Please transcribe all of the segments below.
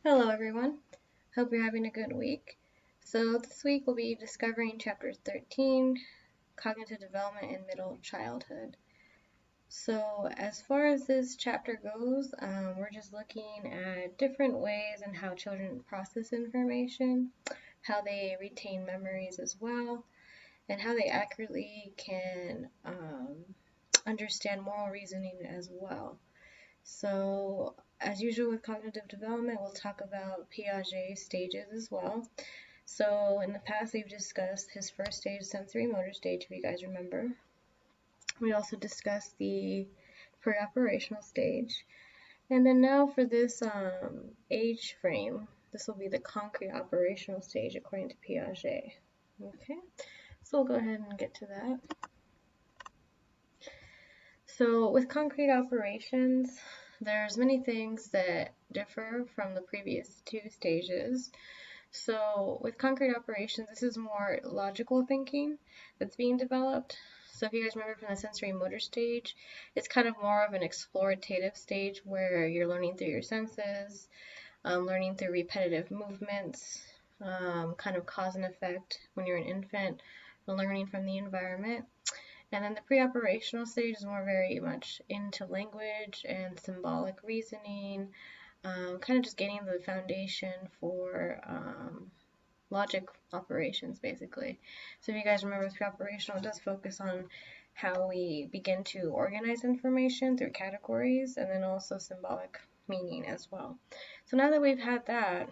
Hello everyone, hope you're having a good week. So this week we'll be discovering chapter 13, Cognitive Development in Middle Childhood. So as far as this chapter goes, we're just looking at different ways and how children process information, how they retain memories as well, and how they accurately can understand moral reasoning as well. So, as usual with cognitive development, we'll talk about Piaget stages as well. So, in the past, we've discussed his first stage, sensory motor stage, if you guys remember. We also discussed the pre-operational stage. And then now for this age frame, this will be the concrete operational stage according to Piaget. Okay, so we'll go ahead and get to that. So with concrete operations, there's many things that differ from the previous two stages. So with concrete operations, this is more logical thinking that's being developed. So if you guys remember from the sensory motor stage, it's kind of more of an explorative stage where you're learning through your senses, learning through repetitive movements, kind of cause and effect when you're an infant, learning from the environment. And then the pre-operational stage is more very much into language and symbolic reasoning, kind of just getting the foundation for logic operations, basically. So if you guys remember, pre-operational, it does focus on how we begin to organize information through categories and then also symbolic meaning as well. So now that we've had that,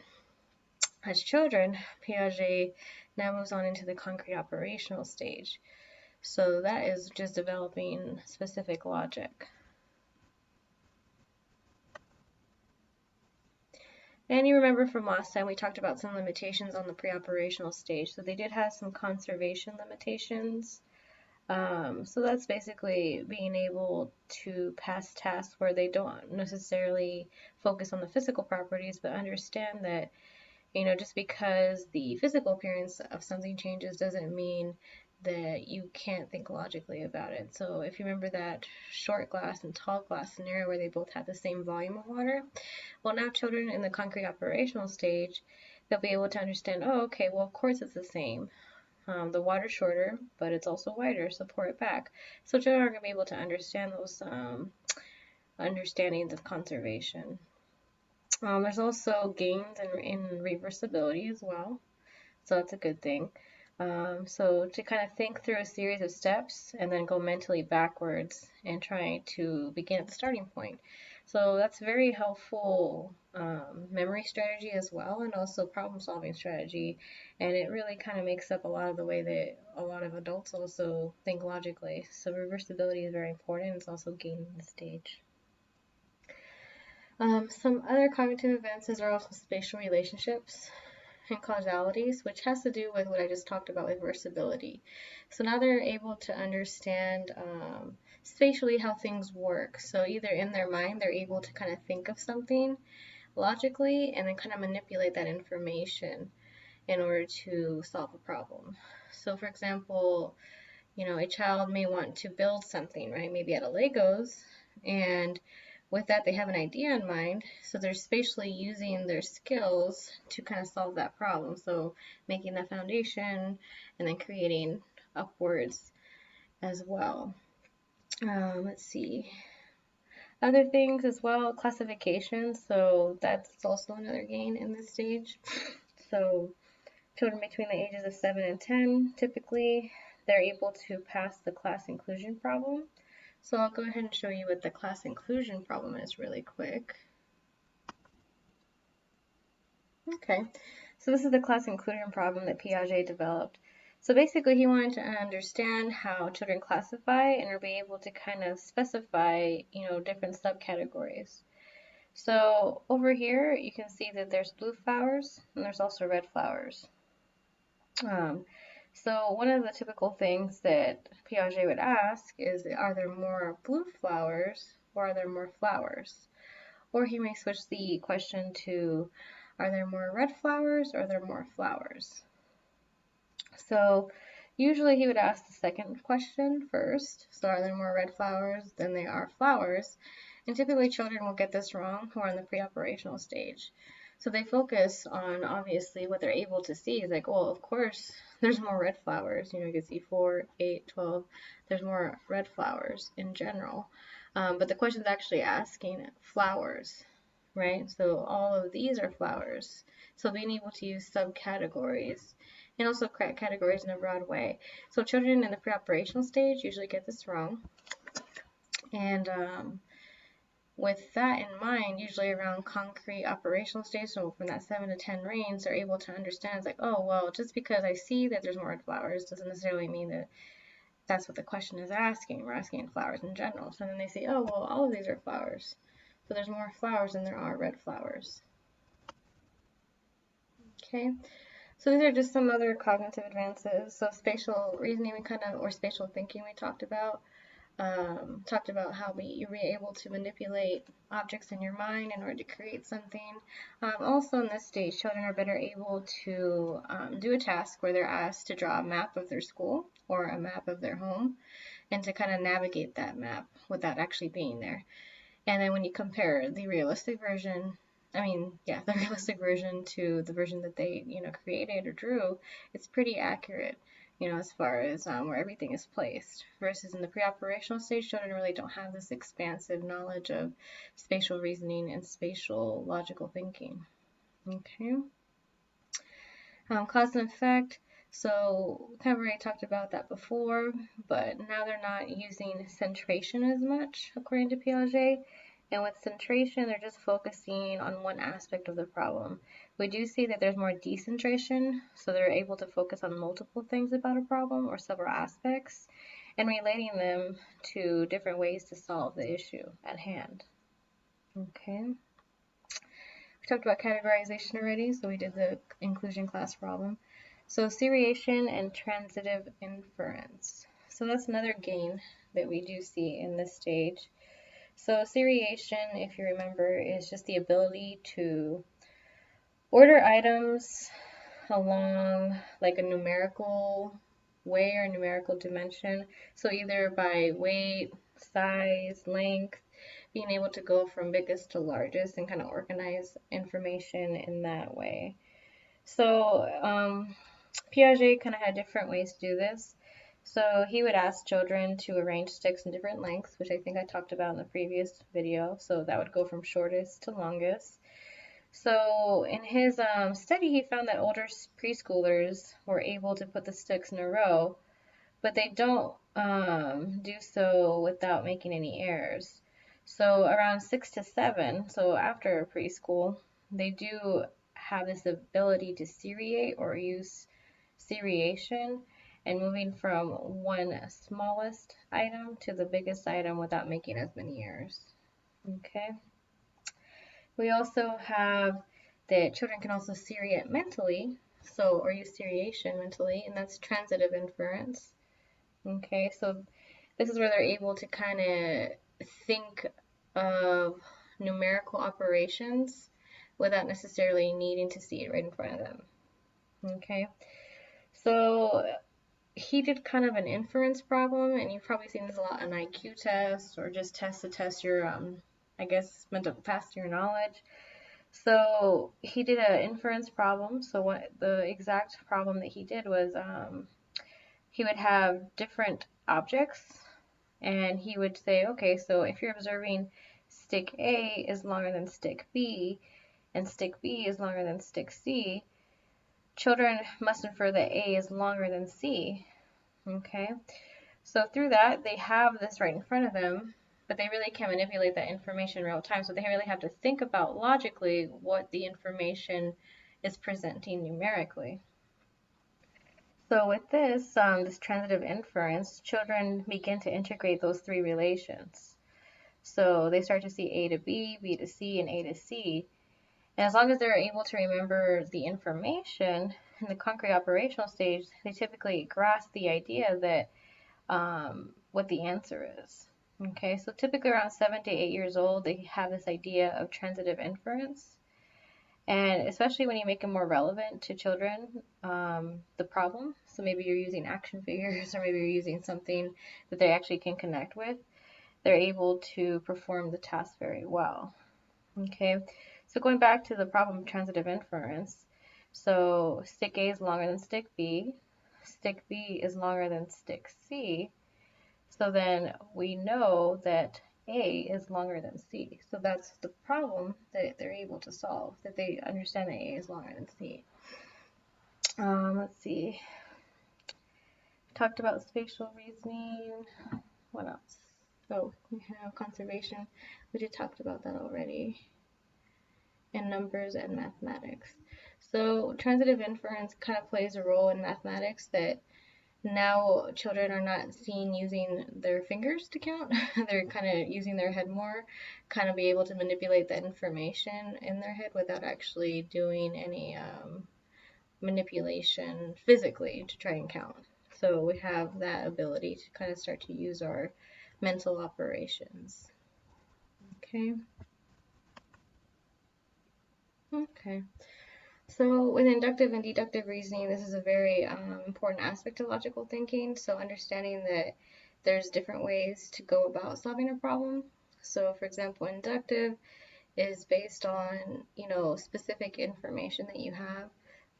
as children, Piaget now moves on into the concrete operational stage. So that is just developing specific logic. And you remember from last time we talked about some limitations on the pre-operational stage. So they did have some conservation limitations. So that's basically being able to pass tasks where they don't necessarily focus on the physical properties, but understand that, just because the physical appearance of something changes doesn't mean that you can't think logically about it. So if you remember that short glass and tall glass scenario where they both had the same volume of water, well, now children in the concrete operational stage, they'll be able to understand, oh, okay, well, of course it's the same. The water's shorter, but it's also wider, so pour it back. So children are going to be able to understand those understandings of conservation. There's also gains in reversibility as well, so that's a good thing. So to kind of think through a series of steps and then go mentally backwards and try to begin at the starting point. So that's a very helpful memory strategy as well, and also problem solving strategy, and it really kind of makes up a lot of the way that a lot of adults also think logically. So reversibility is very important. It's also gaining the stage. Some other cognitive advances are also spatial relationships and causalities, which has to do with what I just talked about with reversibility. So now they're able to understand spatially how things work. So either in their mind, they're able to kind of think of something logically and then kind of manipulate that information in order to solve a problem. So for example, a child may want to build something, right? Maybe out of Legos, and with that, they have an idea in mind, so they're spatially using their skills to kind of solve that problem. So making that foundation and then creating upwards as well. Let's see. Other things as well, classification. So that's also another gain in this stage. So children between the ages of 7 and 10, typically, they're able to pass the class inclusion problem. So I'll go ahead and show you what the class inclusion problem is really quick. Okay, so this is the class inclusion problem that Piaget developed. So basically he wanted to understand how children classify and are be able to kind of specify, different subcategories. So over here you can see that there's blue flowers and there's also red flowers. So one of the typical things that Piaget would ask is, are there more blue flowers or are there more flowers? Or he may switch the question to, are there more red flowers or are there more flowers? So usually he would ask the second question first. So are there more red flowers than there are flowers? And typically children will get this wrong who are in the pre-operational stage. So they focus on obviously what they're able to see. Is like, well, of course, there's more red flowers. You can see 4, 8, 12. There's more red flowers in general. But the question is actually asking flowers, right? So all of these are flowers. So being able to use subcategories and also categories in a broad way. So children in the pre-operational stage usually get this wrong. And with that in mind, usually around concrete operational stage, so from that 7 to 10 range, they're able to understand, it's like, oh, well, just because I see that there's more red flowers doesn't necessarily mean that that's what the question is asking. We're asking flowers in general. So then they say, oh, well, all of these are flowers. So there's more flowers than there are red flowers. Okay, so these are just some other cognitive advances. So spatial reasoning, or spatial thinking we talked about. Talked about how you were able to manipulate objects in your mind in order to create something. Also in this stage, children are better able to do a task where they're asked to draw a map of their school or a map of their home and to kind of navigate that map without actually being there. And then when you compare the realistic version, the realistic version to the version that they, created or drew, it's pretty accurate, as far as where everything is placed. Versus in the pre-operational stage, children really don't have this expansive knowledge of spatial reasoning and spatial logical thinking. Okay. Cause and effect. So kind of already talked about that before, but now they're not using centration as much, according to Piaget. And with centration, they're just focusing on one aspect of the problem. We do see that there's more decentration, so they're able to focus on multiple things about a problem or several aspects and relating them to different ways to solve the issue at hand. Okay. We talked about categorization already, so we did the inclusion class problem. So seriation and transitive inference. So that's another gain that we do see in this stage. So seriation, if you remember, is just the ability to order items along like a numerical way or numerical dimension. So either by weight, size, length, being able to go from biggest to largest and kind of organize information in that way. So Piaget kind of had different ways to do this. So he would ask children to arrange sticks in different lengths, which I think I talked about in the previous video. So that would go from shortest to longest. So in his study, he found that older preschoolers were able to put the sticks in a row, but they don't do so without making any errors. So around 6 to 7, so after preschool, they do have this ability to seriate or use seriation and moving from one smallest item to the biggest item without making as many errors. Okay. We also have that children can also seriate mentally, or use seriation mentally, and that's transitive inference. Okay, so this is where they're able to kind of think of numerical operations without necessarily needing to see it right in front of them. Okay, so he did kind of an inference problem, and you've probably seen this a lot on IQ tests or just tests to test your, mental capacity or knowledge. So he did an inference problem. So what the exact problem that he did was he would have different objects, and he would say, okay, so if you're observing stick A is longer than stick B, and stick B is longer than stick C, children must infer that A is longer than C. Okay, so through that, they have this right in front of them, but they really can't manipulate that information in real time, so they really have to think about logically what the information is presenting numerically. So with this transitive inference, children begin to integrate those three relations. So they start to see A to B, B to C, and A to C. And as long as they're able to remember the information in the concrete operational stage, they typically grasp the idea that what the answer is. Okay, so typically around 7 to 8 years old, they have this idea of transitive inference. And especially when you make it more relevant to children, the problem, so maybe you're using action figures or maybe you're using something that they actually can connect with, they're able to perform the task very well. Okay, So going back to the problem of transitive inference, so stick A is longer than stick B is longer than stick C, so then we know that A is longer than C. So that's the problem that they're able to solve, that they understand that A is longer than C. Let's see. Talked about spatial reasoning. What else? Oh, we have conservation. We just talked about that already. And numbers and mathematics. So transitive inference kind of plays a role in mathematics, that now children are not seen using their fingers to count. They're kind of using their head more, kind of be able to manipulate that information in their head without actually doing any manipulation physically to try and count. So we have that ability to kind of start to use our mental operations. Okay. Okay. So with inductive and deductive reasoning, this is a very important aspect of logical thinking. So understanding that there's different ways to go about solving a problem. So for example, inductive is based on, specific information that you have,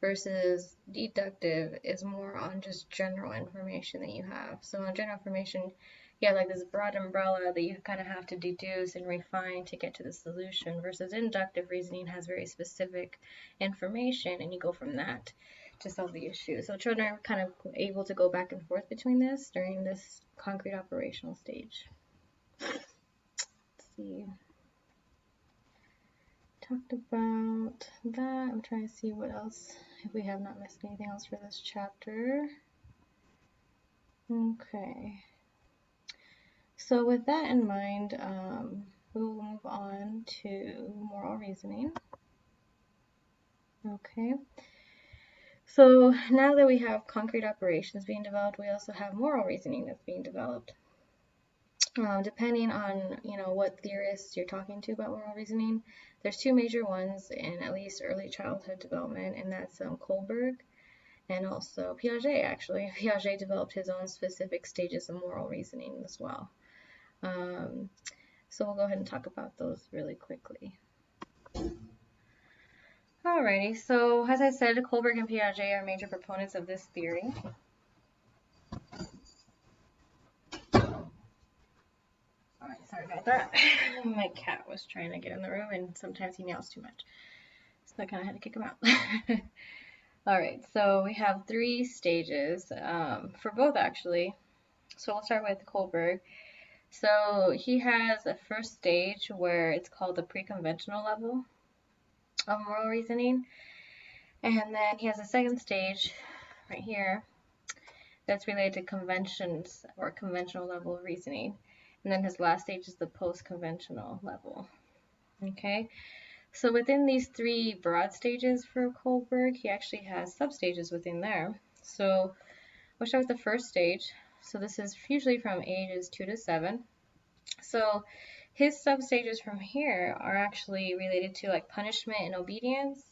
versus deductive is more on just general information that you have. So on general information, you have like this broad umbrella that you kind of have to deduce and refine to get to the solution, versus inductive reasoning has very specific information and you go from that to solve the issue. So children are kind of able to go back and forth between this during this concrete operational stage. Let's see. Talked about that. I'm trying to see what else, if we have not missed anything else for this chapter. Okay. So with that in mind, we will move on to moral reasoning. Okay. So now that we have concrete operations being developed, we also have moral reasoning that's being developed. Depending on, what theorists you're talking to about moral reasoning, there's two major ones in at least early childhood development, and that's Kohlberg and also Piaget, actually. Piaget developed his own specific stages of moral reasoning as well. So we'll go ahead and talk about those really quickly. Alrighty, so as I said, Kohlberg and Piaget are major proponents of this theory. Alright, sorry about that. My cat was trying to get in the room and sometimes he meows too much. So I kind of had to kick him out. Alright, so we have three stages for both actually. So we'll start with Kohlberg. So he has a first stage where it's called the pre-conventional level of moral reasoning. And then he has a second stage right here that's related to conventions or conventional level of reasoning. And then his last stage is the post-conventional level. Okay, so within these three broad stages for Kohlberg, he actually has substages within there. So we'll start with the first stage. So this is usually from ages 2 to 7. So his substages from here are actually related to like punishment and obedience.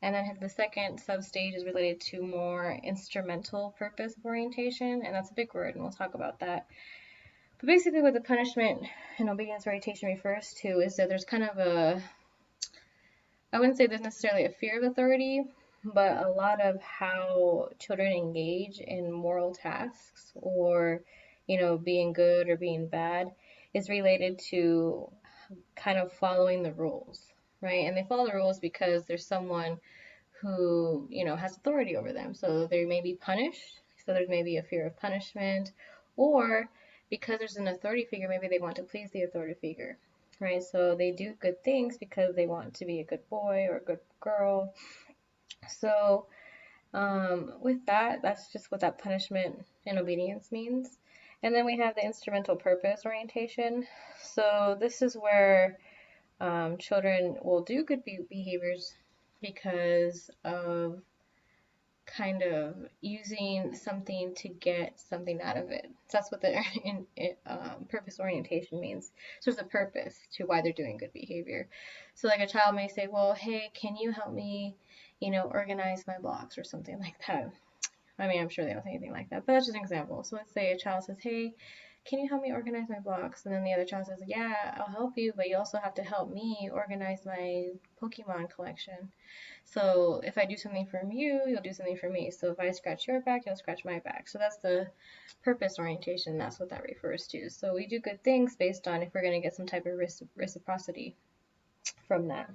And then the second substage is related to more instrumental purpose orientation, and that's a big word, and we'll talk about that. But basically what the punishment and obedience orientation refers to is that there's kind of I wouldn't say there's necessarily a fear of authority, but a lot of how children engage in moral tasks or, being good or being bad is related to kind of following the rules, right? And they follow the rules because there's someone who, has authority over them. So they may be punished, so there's maybe a fear of punishment, or because there's an authority figure, maybe they want to please the authority figure, right? So they do good things because they want to be a good boy or a good girl. So with that, that's just what that punishment and obedience means. And then we have the instrumental purpose orientation. So this is where children will do good behaviors because of kind of using something to get something out of it. So that's what the purpose orientation means. So there's a purpose to why they're doing good behavior. So like a child may say, well, hey, can you help me, organize my blocks or something like that. I mean, I'm sure they don't say anything like that, but that's just an example. So let's say a child says, hey, can you help me organize my blocks? And then the other child says, yeah, I'll help you, but you also have to help me organize my Pokemon collection. So if I do something for you, you'll do something for me. So if I scratch your back, you'll scratch my back. So that's the purpose orientation. That's what that refers to. So we do good things based on if we're going to get some type of reciprocity from that.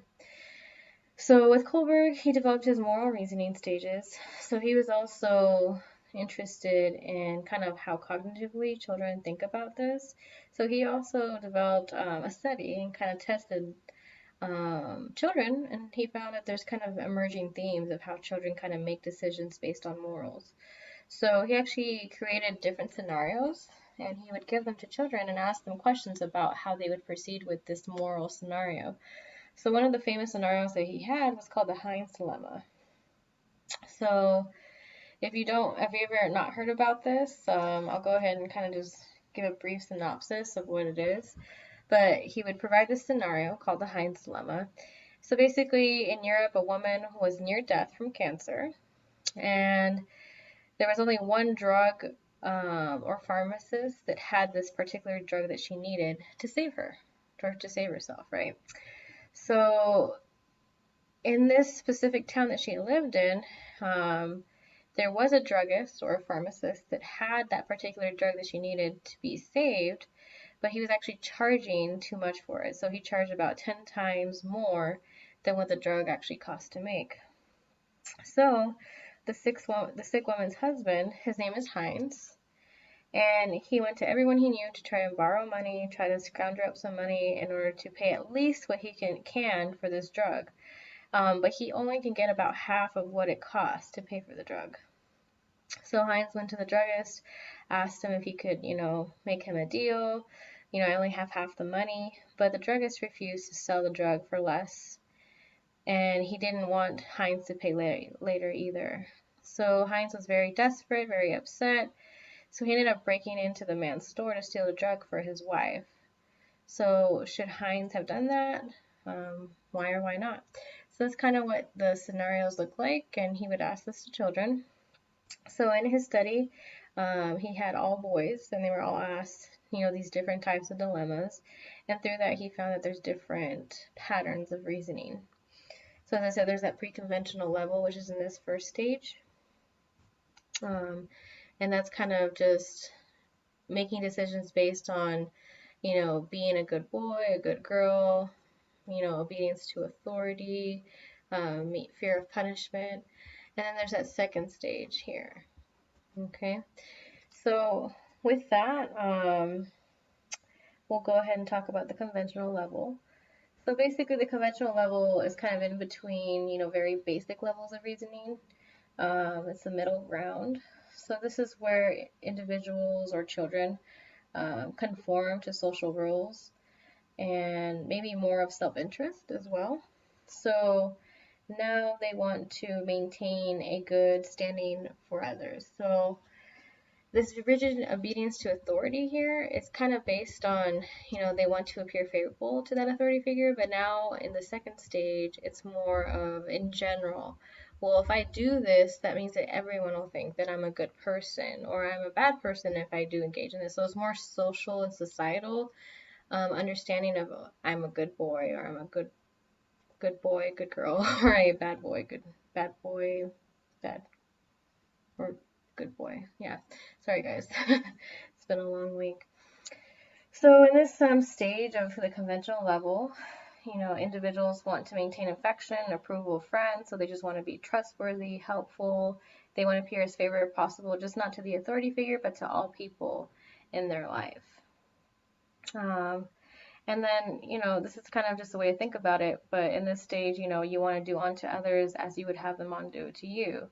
So with Kohlberg, he developed his moral reasoning stages. So he was also interested in kind of how cognitively children think about this. So he also developed a study and kind of tested children, and he found that there's kind of emerging themes of how children kind of make decisions based on morals. So he actually created different scenarios, and he would give them to children and ask them questions about how they would proceed with this moral scenario. So one of the famous scenarios that he had was called the Heinz dilemma. So if you ever not heard about this, I'll go ahead and kind of just give a brief synopsis of what it is. But he would provide this scenario called the Heinz dilemma. So basically, in Europe, a woman was near death from cancer, and there was only one drug or pharmacist that had this particular drug that she needed to save her, or to save herself, right? So in this specific town that she lived in, there was a druggist or a pharmacist that had that particular drug that she needed to be saved, but he was actually charging too much for it. So he charged about 10 times more than what the drug actually cost to make. So the sick woman's husband, his name is Heinz, and he went to everyone he knew to try and borrow money, try to scrounger up some money in order to pay at least what he can for this drug. But he only can get about half of what it costs to pay for the drug. So Heinz went to the druggist, asked him if he could, make him a deal. I only have half the money, but the druggist refused to sell the drug for less, and he didn't want Heinz to pay later either. So Heinz was very desperate, very upset, so he ended up breaking into the man's store to steal the drug for his wife. So should Heinz have done that? Why or why not? So that's kind of what the scenarios look like, and he would ask this to children. So in his study, he had all boys, and they were all asked, these different types of dilemmas. And through that, he found that there's different patterns of reasoning. So as I said, there's that pre-conventional level, which is in this first stage. And that's kind of just making decisions based on, being a good boy, a good girl, obedience to authority, fear of punishment. And then there's that second stage here. Okay, so with that, we'll go ahead and talk about the conventional level. So basically, the conventional level is kind of in between, very basic levels of reasoning. It's the middle ground. So this is where individuals or children conform to social rules and maybe more of self-interest as well. So now they want to maintain a good standing for others. So this rigid obedience to authority here is kind of based on, they want to appear favorable to that authority figure, but now in the second stage, it's more of in general. Well, if I do this, that means that everyone will think that I'm a good person, or I'm a bad person if I do engage in this. So it's more social and societal understanding of I'm a good boy, or I'm a good boy, good girl, or a bad boy, bad boy, bad, or good boy. Yeah, sorry guys, it's been a long week. So in this stage of the conventional level, individuals want to maintain affection, approval of friends, so they just want to be trustworthy, helpful. They want to appear as favorable as possible, just not to the authority figure, but to all people in their life. And then, this is kind of just a way to think about it, but in this stage, you want to do unto others as you would have them do to you.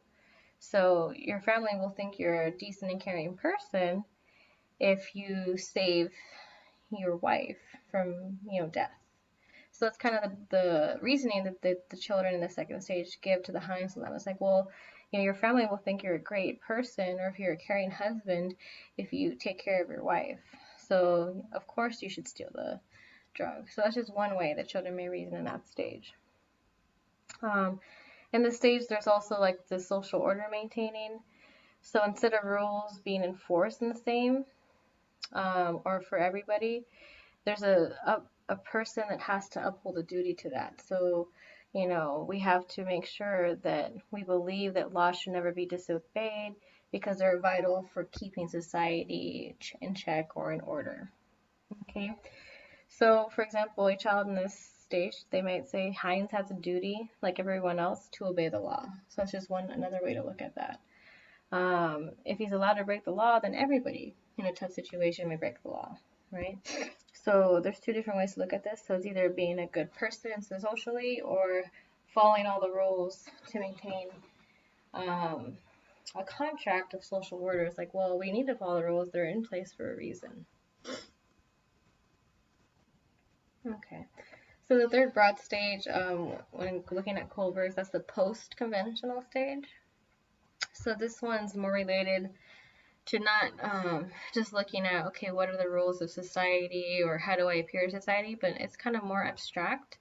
So your family will think you're a decent and caring person if you save your wife from, death. So that's kind of the reasoning that the children in the second stage give to the Heinz dilemma. It's like, well, your family will think you're a great person, or if you're a caring husband, if you take care of your wife. So, of course, you should steal the drug. So that's just one way that children may reason in that stage. In this stage, there's also like the social order maintaining. So instead of rules being enforced in the same, or for everybody, there's a person that has to uphold a duty to that. So, we have to make sure that we believe that laws should never be disobeyed because they're vital for keeping society in check or in order. Okay. So, for example, a child in this stage, they might say Hines has a duty, like everyone else, to obey the law. So that's just another way to look at that. If he's allowed to break the law, then everybody in a tough situation may break the law, right? So there's two different ways to look at this. So it's either being a good person socially or following all the rules to maintain a contract of social order. It's like, well, we need to follow the rules. They're in place for a reason. Okay. So the third broad stage, when looking at Kohlberg's, that's the post-conventional stage. So this one's more related to not just looking at, okay, what are the rules of society or how do I appear in society, but it's kind of more abstract.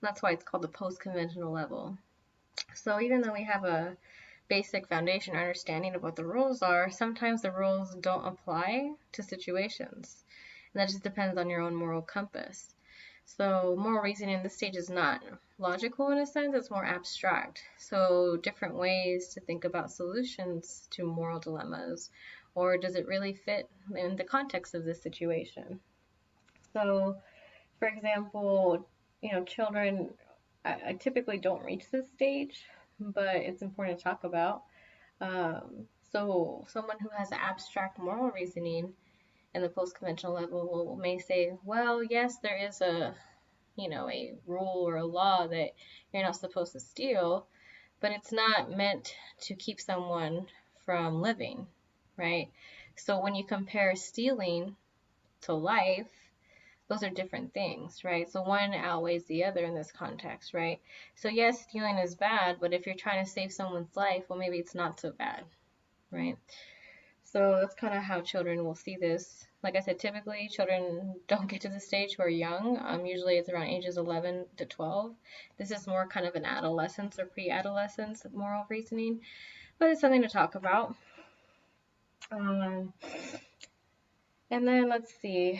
And that's why it's called the post-conventional level. So even though we have a basic foundation or understanding of what the rules are, sometimes the rules don't apply to situations. And that just depends on your own moral compass. So moral reasoning in this stage is not logical in a sense, it's more abstract. So different ways to think about solutions to moral dilemmas, or does it really fit in the context of this situation? So, for example, children, I typically don't reach this stage, but it's important to talk about. So someone who has abstract moral reasoning in the post-conventional level may say, well, yes, there is a rule or a law that you're not supposed to steal, but it's not meant to keep someone from living, right? So when you compare stealing to life, those are different things, right? So one outweighs the other in this context, right? So yes, stealing is bad, but if you're trying to save someone's life, well, maybe it's not so bad, right? So that's kind of how children will see this. Like I said, typically children don't get to the stage who are young. Usually it's around ages 11 to 12. This is more kind of an adolescence or pre-adolescence moral reasoning, but it's something to talk about. And then let's see.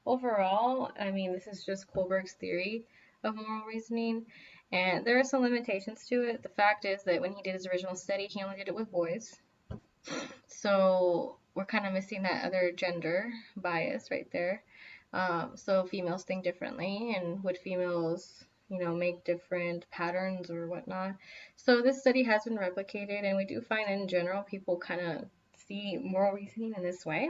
Overall, this is just Kohlberg's theory of moral reasoning, and there are some limitations to it. The fact is that when he did his original study, he only did it with boys. So we're kind of missing that other gender bias right there. So females think differently, and would females, make different patterns or whatnot. So this study has been replicated, and we do find in general people kind of see moral reasoning in this way.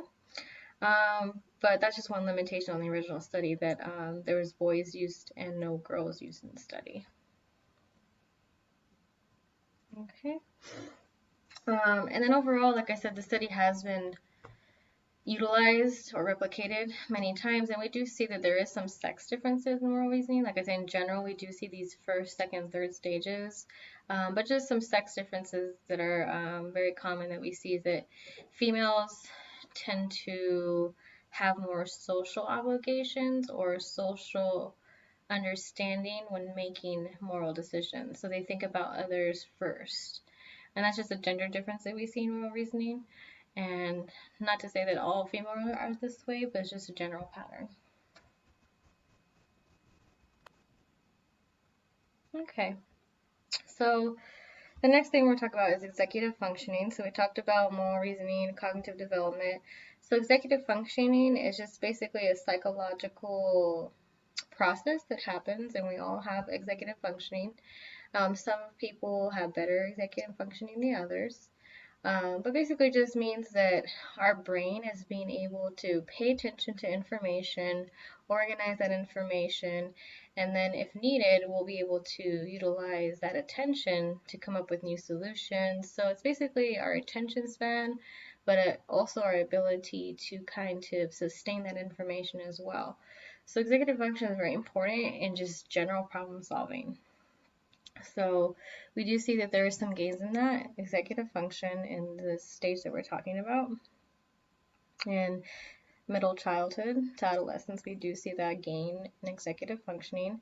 But that's just one limitation on the original study, that there was boys used and no girls used in the study. Okay. And then overall, like I said, the study has been utilized or replicated many times, and we do see that there is some sex differences in moral reasoning. Like I said, in general, we do see these first, second, third stages, but just some sex differences that are very common that we see is that females tend to have more social obligations or social understanding when making moral decisions. So they think about others first. And that's just a gender difference that we see in moral reasoning. And not to say that all females are this way, but it's just a general pattern. Okay, so the next thing we're talking about is executive functioning. So we talked about moral reasoning, cognitive development. So executive functioning is just basically a psychological process that happens, and we all have executive functioning. Some people have better executive functioning than others. But basically just means that our brain is being able to pay attention to information, organize that information, and then if needed, we'll be able to utilize that attention to come up with new solutions. So it's basically our attention span, but also our ability to kind of sustain that information as well. So executive function is very important in just general problem solving. So we do see that there is some gains in that executive function in the stage that we're talking about. In middle childhood to adolescence, we do see that gain in executive functioning.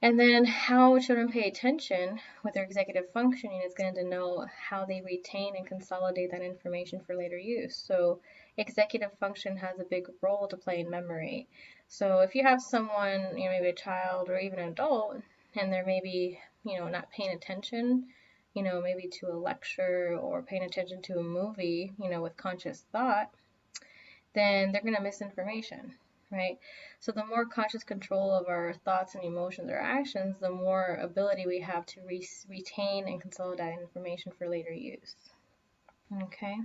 And then how children pay attention with their executive functioning is going to know how they retain and consolidate that information for later use. So executive function has a big role to play in memory. So if you have someone, maybe a child or even an adult, and they're maybe, not paying attention, maybe to a lecture or paying attention to a movie, with conscious thought, then they're going to miss information, right? So the more conscious control of our thoughts and emotions or actions, the more ability we have to retain and consolidate information for later use. Okay.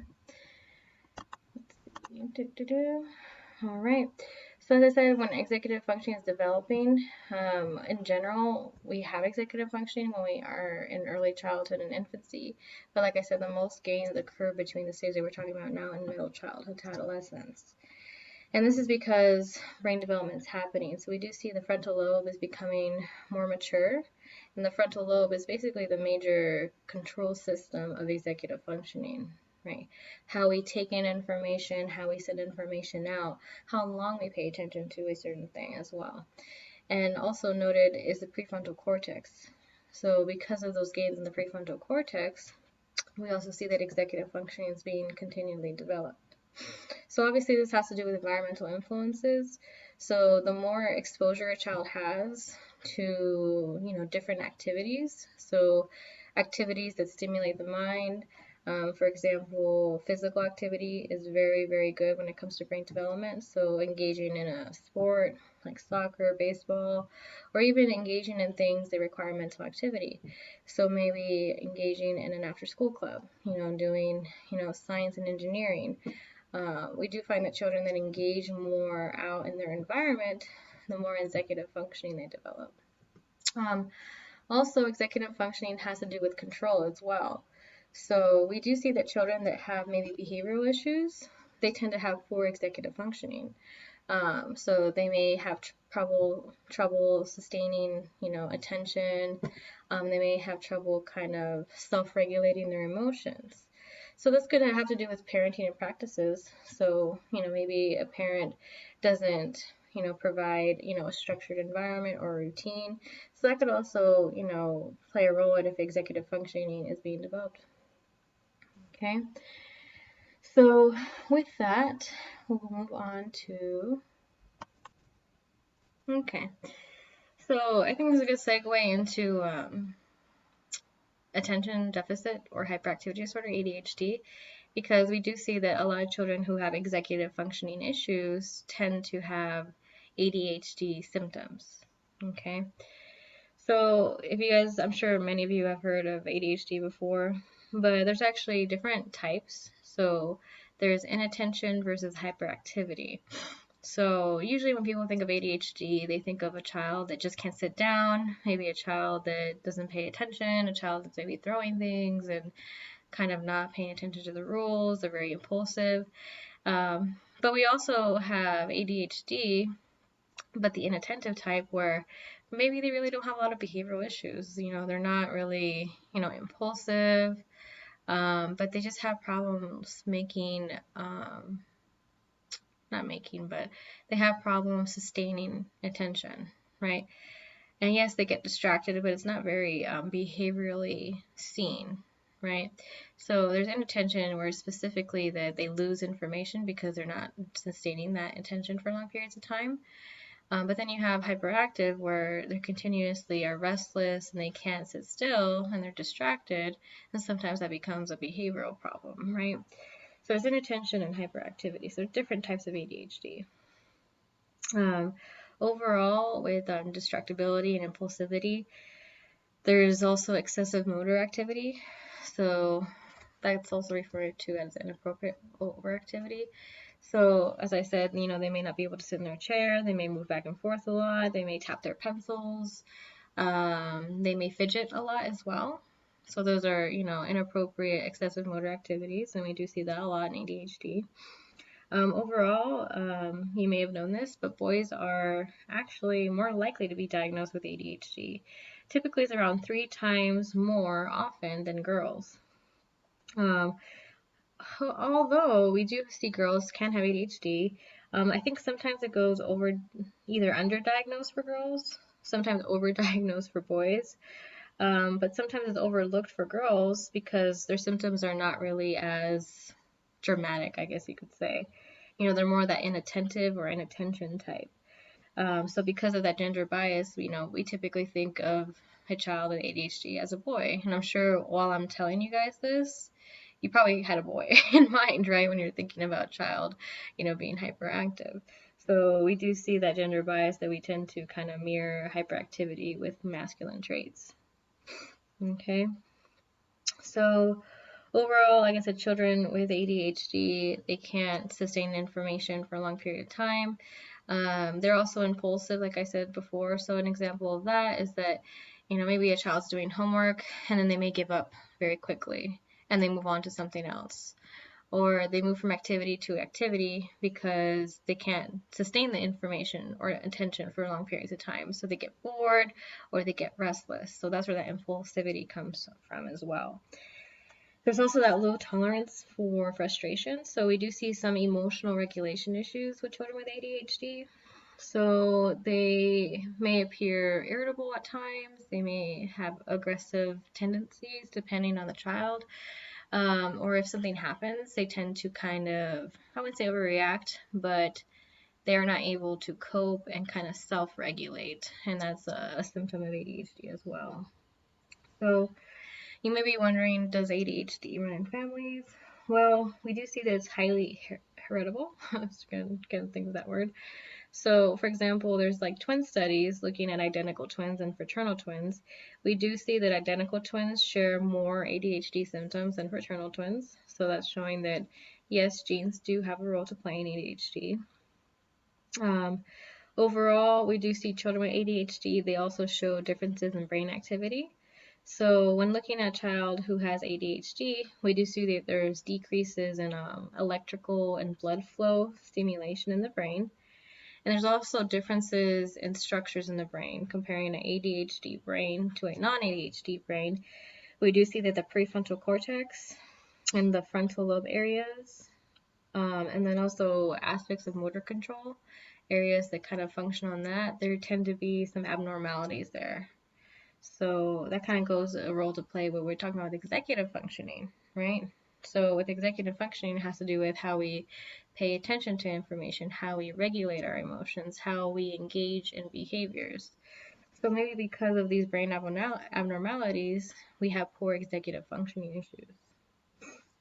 All right. So as I said, when executive functioning is developing, in general, we have executive functioning when we are in early childhood and infancy. But like I said, the most gains occur between the stage that we're talking about now in middle childhood to adolescence. And this is because brain development is happening. So we do see the frontal lobe is becoming more mature. And the frontal lobe is basically the major control system of executive functioning, right? How we take in information, how we send information out, how long we pay attention to a certain thing as well. And also noted is the prefrontal cortex. So because of those gains in the prefrontal cortex, we also see that executive functioning is being continually developed. So obviously this has to do with environmental influences. So the more exposure a child has to, different activities, so activities that stimulate the mind, for example, physical activity is very, very good when it comes to brain development. So engaging in a sport like soccer, baseball, or even engaging in things that require mental activity. So maybe engaging in an after-school club, doing, science and engineering. We do find that children that engage more out in their environment, the more executive functioning they develop. Also, executive functioning has to do with control as well. So we do see that children that have maybe behavioral issues, they tend to have poor executive functioning. So they may have trouble sustaining, attention. They may have trouble kind of self-regulating their emotions. So that's going to have to do with parenting and practices. So, maybe a parent doesn't, provide, a structured environment or routine. So that could also, play a role in if executive functioning is being developed. Okay. So with that, we'll move on to, okay. So I think this is a good segue into attention deficit or hyperactivity disorder, ADHD, because we do see that a lot of children who have executive functioning issues tend to have ADHD symptoms. Okay. So if you guys, I'm sure many of you have heard of ADHD before, but there's actually different types. So there's inattention versus hyperactivity. So usually when people think of ADHD, they think of a child that just can't sit down, maybe a child that doesn't pay attention, a child that's maybe throwing things and kind of not paying attention to the rules. They're very impulsive. But we also have ADHD, but the inattentive type, where maybe they really don't have a lot of behavioral issues. They're not really, impulsive, but they just have problems but they have problems sustaining attention, right? And yes, they get distracted, but it's not very behaviorally seen, right? So there's inattention where specifically that they lose information because they're not sustaining that attention for long periods of time. But then you have hyperactive where they continuously are restless and they can't sit still and they're distracted, and sometimes that becomes a behavioral problem, right? So there's inattention and hyperactivity. So different types of ADHD. Overall, with distractibility and impulsivity, there's also excessive motor activity. So that's also referred to as inappropriate overactivity. So as I said, they may not be able to sit in their chair. They may move back and forth a lot. They may tap their pencils. They may fidget a lot as well. So those are, inappropriate excessive motor activities, and we do see that a lot in ADHD. Overall, you may have known this, but boys are actually more likely to be diagnosed with ADHD. Typically, it's around 3 times more often than girls. Although we do see girls can have ADHD, I think sometimes it goes either underdiagnosed for girls, sometimes overdiagnosed for boys. But sometimes it's overlooked for girls because their symptoms are not really as dramatic, I guess you could say. They're more that inattentive or inattention type. So because of that gender bias, we typically think of a child with ADHD as a boy. And I'm sure while I'm telling you guys this, you probably had a boy in mind, right? When you're thinking about child, being hyperactive. So we do see that gender bias, that we tend to kind of mirror hyperactivity with masculine traits. Okay. So overall, like I said, children with ADHD, they can't sustain information for a long period of time. They're also impulsive, like I said before. So an example of that is that, maybe a child's doing homework and then they may give up very quickly and they move on to something else. Or they move from activity to activity because they can't sustain the information or attention for long periods of time. So they get bored or they get restless. So that's where that impulsivity comes from as well. There's also that low tolerance for frustration. So we do see some emotional regulation issues with children with ADHD. So they may appear irritable at times. They may have aggressive tendencies depending on the child. Or if something happens, they tend to kind of, I wouldn't say overreact, but they're not able to cope and kind of self-regulate. And that's a symptom of ADHD as well. So you may be wondering, does ADHD run in families? Well, we do see that it's highly heritable. I was going to think of that word. So, for example, there's like twin studies looking at identical twins and fraternal twins. We do see that identical twins share more ADHD symptoms than fraternal twins. So that's showing that, yes, genes do have a role to play in ADHD. Overall, we do see children with ADHD, they also show differences in brain activity. So when looking at a child who has ADHD, we do see that there's decreases in electrical and blood flow stimulation in the brain. And there's also differences in structures in the brain. Comparing an ADHD brain to a non-ADHD brain, we do see that the prefrontal cortex and the frontal lobe areas, and then also aspects of motor control, areas that kind of function on that, there tend to be some abnormalities there. So that kind of goes a role to play when we're talking about executive functioning, right? So with executive functioning, it has to do with how we pay attention to information, how we regulate our emotions, how we engage in behaviors. So maybe because of these brain abnormalities, we have poor executive functioning issues.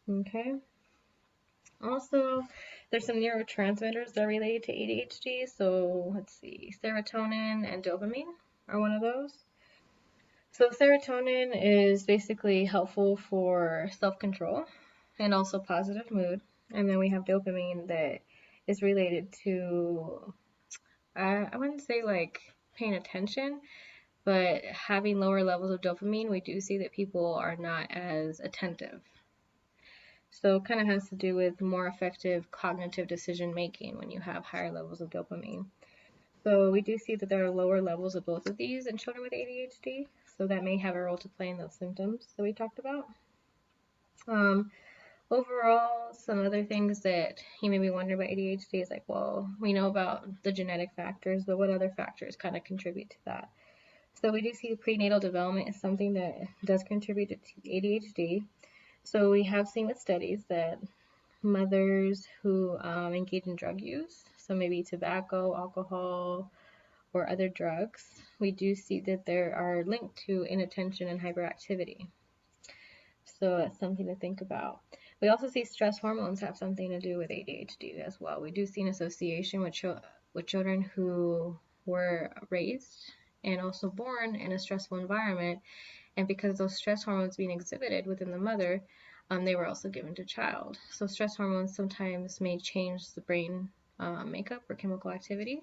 Okay. Also, there's some neurotransmitters that are related to ADHD. So let's see, serotonin and dopamine are one of those. So serotonin is basically helpful for self-control and also positive mood. And then we have dopamine that is related to, I wouldn't say like paying attention, but having lower levels of dopamine, we do see that people are not as attentive. So it kind of has to do with more effective cognitive decision making when you have higher levels of dopamine. So we do see that there are lower levels of both of these in children with ADHD. So that may have a role to play in those symptoms that we talked about. Overall, some other things that you may be wondering about ADHD is like, well, we know about the genetic factors, but what other factors kind of contribute to that? So we do see prenatal development is something that does contribute to ADHD. So we have seen with studies that mothers who engage in drug use, so maybe tobacco, alcohol, or other drugs, we do see that there are linked to inattention and hyperactivity. So that's something to think about. We also see stress hormones have something to do with ADHD as well. We do see an association with children who were raised and also born in a stressful environment, and because of those stress hormones being exhibited within the mother, they were also given to child. So stress hormones sometimes may change the brain makeup or chemical activity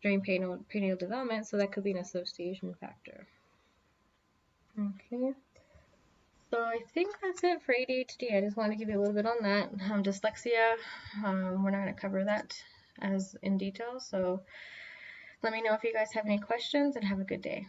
during prenatal development, so that could be an association factor. Okay, so I think that's it for ADHD. I just wanted to give you a little bit on that. Dyslexia, we're not going to cover that as in detail, so let me know if you guys have any questions, and have a good day.